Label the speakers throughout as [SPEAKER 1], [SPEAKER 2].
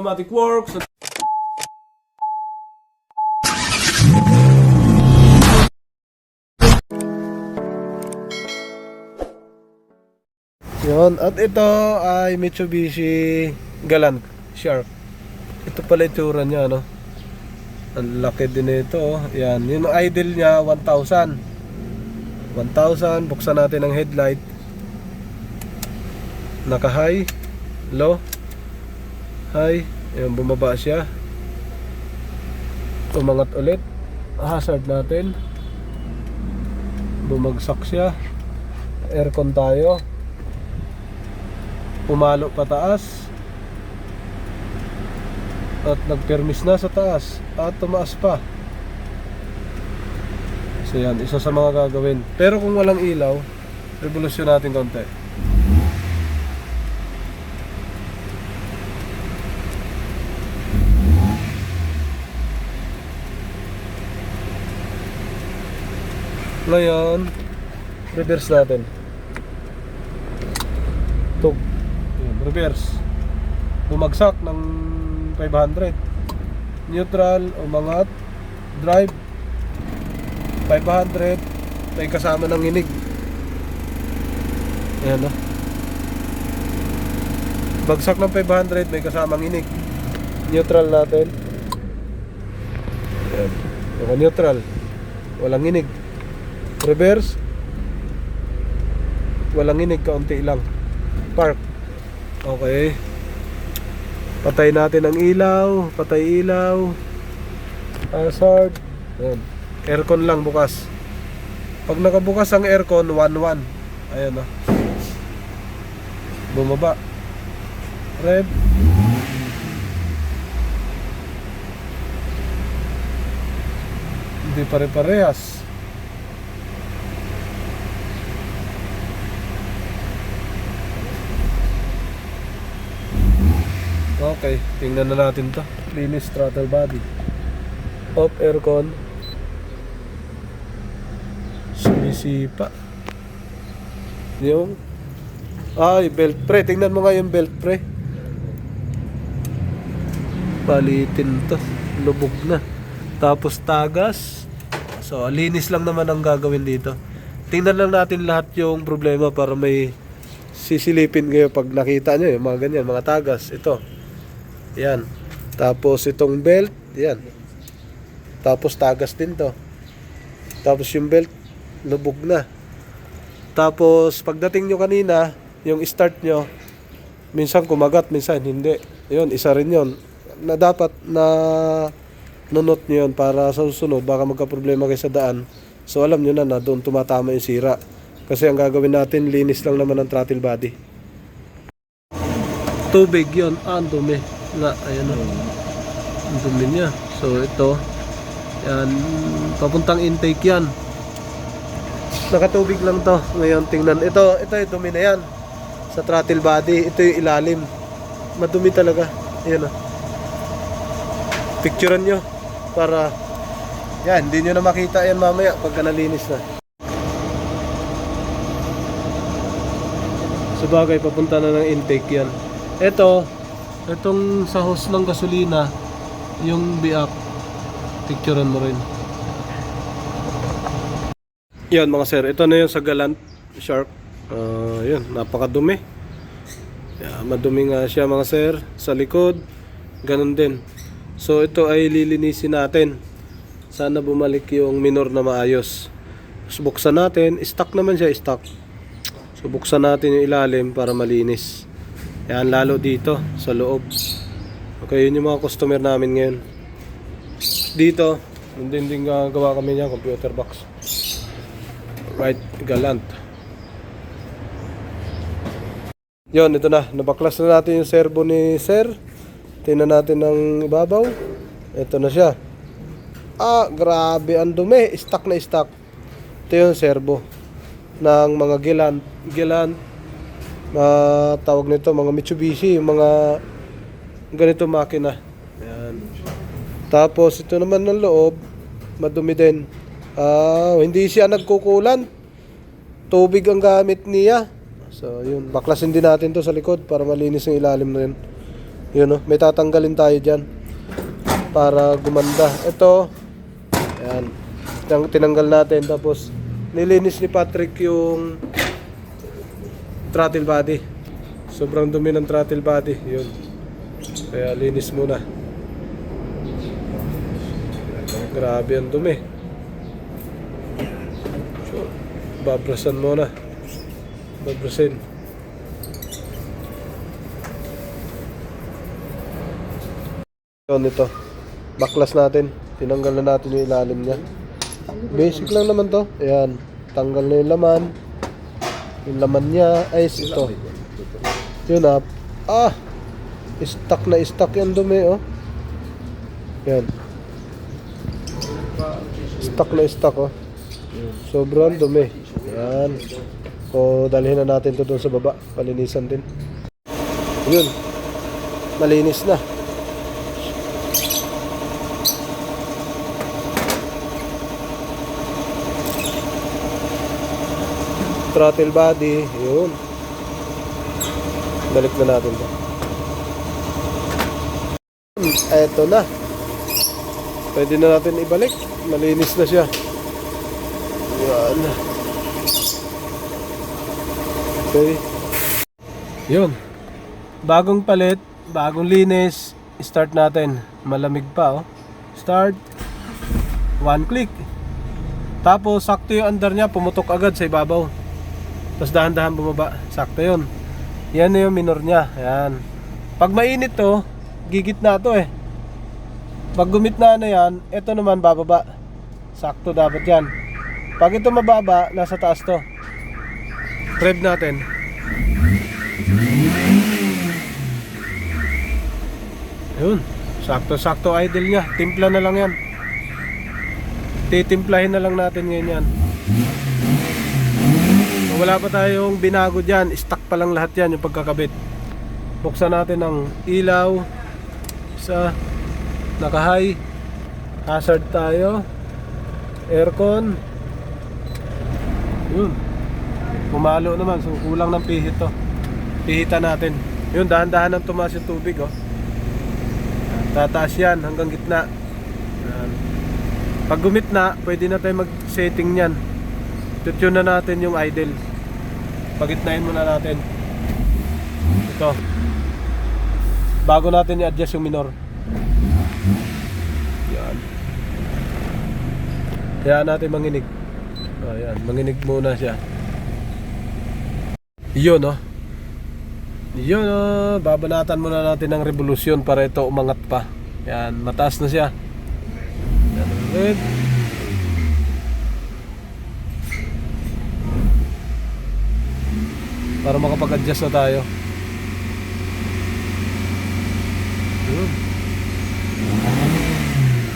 [SPEAKER 1] Automatic works.
[SPEAKER 2] Yun, at ito ay Mitsubishi Galant Shark. Ito pala itsura niya, no? Ang laki din ito, oh. Yan, yung idle niya 1,000. 1,000, buksan natin ang headlight. Naka high, low, high. Ayan, bumaba siya. Umangat ulit. Hazard natin. Bumagsak siya. Aircon tayo. Pumalo pataas. At nagpermis na sa taas. At tumaas pa. So yan, isa sa mga gagawin. Pero kung walang ilaw, revolusyon natin konti. Ngayon, reverse natin. Ito. Ayan, reverse. Bumagsak ng 500. Neutral, umangat. Drive 500. May kasama ng inig. Ayan, no? Bagsak ng 500, may kasamang inig. Neutral natin. Ayan. Neutral. Walang inig. Reverse. Walang inig, kaunti lang. Park. Okay. Patay natin ang ilaw. Patay ilaw. Hazard. Ayan. Aircon lang bukas. Pag nakabukas ang aircon, 1-1. Ayan, o. Bumaba. Red. Hindi pare-parehas. Okay, tingnan na natin to. Linis throttle body. Off aircon. Sumisipa. Yung belt pre. Tingnan mo nga yung belt pre. Palitin to. Lubog na. Tapos tagas. So, linis lang naman ang gagawin dito. Tingnan lang natin lahat yung problema para may sisilipin kayo pag nakita nyo yung mga ganyan, mga tagas. Ito. Yan. Tapos itong belt, yan. Tapos tagas din to. Tapos yung belt, lubog na. Tapos pagdating nyo kanina, yung start nyo, minsan kumagat, minsan hindi. Yun, isa rin yun. Na dapat na nunot nyo yun para sa susunod, baka magka-problema kayo sa daan. So alam nyo na doon tumatama yung sira. Kasi ang gagawin natin, linis lang naman ang throttle body. Tubig yun, ang dumi. Nga, ayan o. Ang dumi niya. So ito, yan, papuntang intake yan. Nakatubig lang to. Ngayon tingnan, ito yung dumi na yan. Sa throttle body, ito yung ilalim. Madumi talaga. Ayan o. Picturean nyo para yan, hindi nyo na makita yan mamaya pagka nalinis na. Sabagay, papunta na ng intake yan. Itong sa hose ng gasolina, yung biak, picturean mo rin. Yan mga sir, ito na yung sa Galant Shark. Yan, napakadumi. Yan, madumi nga siya mga sir. Sa likod, ganun din. So ito ay lilinisin natin. Sana bumalik yung minor na maayos. So, buksan natin, stock naman siya, stock. So buksan natin yung ilalim para malinis. Yan, lalo dito sa loob. Okay, yun yung mga customer namin ngayon. Dito, din gawa kami niya, computer box. Right, Galant. Yun, ito na. Nabaklas na natin yung servo ni sir. Tingnan natin ng ibabaw. Ito na siya. Grabe, ang dumi. Stock na stock. Ito yung servo ng mga Galant. Tawag nito mga Mitsubishi, yung mga ganito makina. Ayan. Tapos ito naman ng loob, madumi din. Hindi siya nagkukulan. Tubig ang gamit niya. So yun, baklasin din natin to sa likod para malinis yung ilalim na yun. Yun oh, may tatanggalin tayo dyan para gumanda. Ito, ayan, tinanggal natin. Tapos nilinis ni Patrick yung throttle body. Sobrang dumi ng throttle body. Yun, kaya linis muna. Grabe ang dumi. So, babrasan muna. Babrasin. Yun, ito baklas natin. Tinanggal na natin yung ilalim niya. Basic lang naman to. Ayan, tanggal na yung laman. Yung laman niya ay ito. Yun ah. Stuck na stuck yung dumi oh. Yan. Stuck na stuck oh. Sobrang dumi. Yan. So dalhin na natin to doon sa baba. Palinisan din. Yun. Malinis na. Throttle body, yun. Balik na natin to. Eto na. Pwede na natin ibalik. Malinis na siya. Yan. Okay. Yun. Bagong palit, bagong linis. Start natin. Malamig pa oh. Start. One click. Tapos sakto yung under niya, pumutok agad sa ibabaw. Tapos dahan-dahan bumaba. Sakto yun. Yan na yung minor niya. Yan. Pag mainit to, gigit na to eh. Pag gumitna na yan, ito naman bababa. Sakto dapat yan. Pag ito mababa, nasa taas to. Rev natin. Yun. Sakto-sakto idle niya. Timpla na lang yan. Titimplahin na lang natin ngayon yan. Wala pa tayong binago dyan. Stock pa lang lahat yan yung pagkakabit. Buksan natin ang ilaw. Sa naka-high. Hazard tayo. Aircon. Yun. Pumalo naman. So kulang ng pihit to. Pihitan natin. Yun, dahan-dahan ang tumaas yung tubig oh. Tataas yan hanggang gitna. Yan. Pag gumitna, pwede na tayo mag-setting nyan. Tutune na natin yung idle. Pagitnahin muna natin. Ito. Bago natin i-adjust yung minor. Yan. Kaya natin manginig. Ayan, manginig muna siya. Yun oh. Yun oh. Babanatan muna natin ng revolusyon para ito umangat pa. Yan, mataas na siya. Yan, red. Para makapag-adjust na tayo.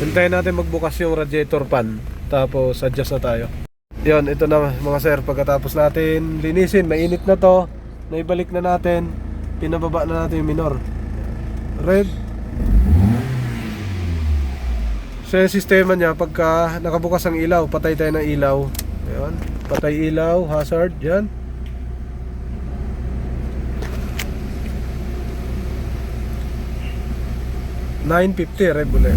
[SPEAKER 2] Hintayin natin magbukas yung radiator fan. Tapos adjust na tayo. Yun, ito na mga sir. Pagkatapos natin linisin, mainit na to. Naibalik na natin. Pinababa na natin yung minor. Red. So yung sistema niya, pagka nakabukas ang ilaw, patay tayo ng ilaw. Ayan. Patay ilaw, hazard. Yan. $950 red ulit.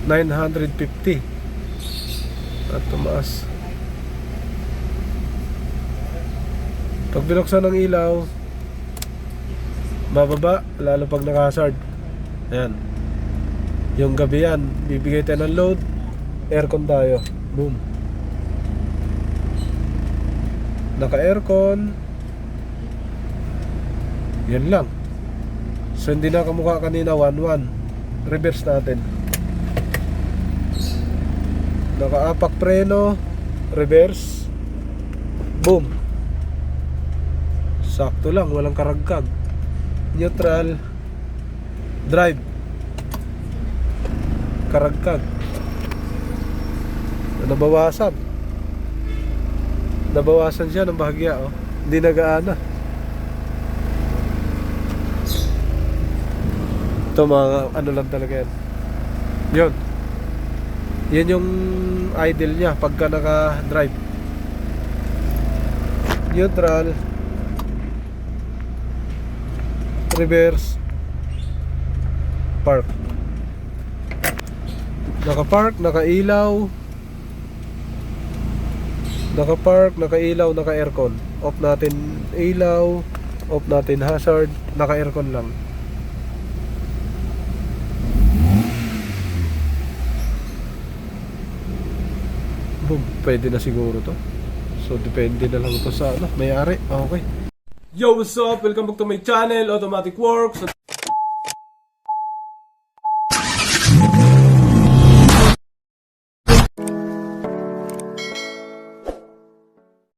[SPEAKER 2] 950 at tumaas. Pag binuksan ng ilaw, mababa, lalo pag naka-hazard. Ayan. Yung gabi yan, bibigay tayo ng load, aircon tayo. Boom. Naka-aircon. Yan lang. So hindi na kamukha kanina 1-1. Reverse natin. Naka-apak preno, reverse. Boom. Sakto lang, walang karagkag. Neutral. Drive. Karagkag. Nabawasan. Nabawasan siya ng bahagya oh. Hindi nagaana. Ito mga ano lang talaga yan. Yun. Yan yung idle niya pagka naka-drive. Neutral. reverse, park. Naka-park, naka-ilaw. Naka-park, naka-ilaw, naka-aircon. Off natin ilaw, off natin hazard, naka-aircon lang. Boom, pwede na siguro to. So depende na lang to sa may-ari. Okay. Yo, what's up? Welcome back to my channel, Automatic Works.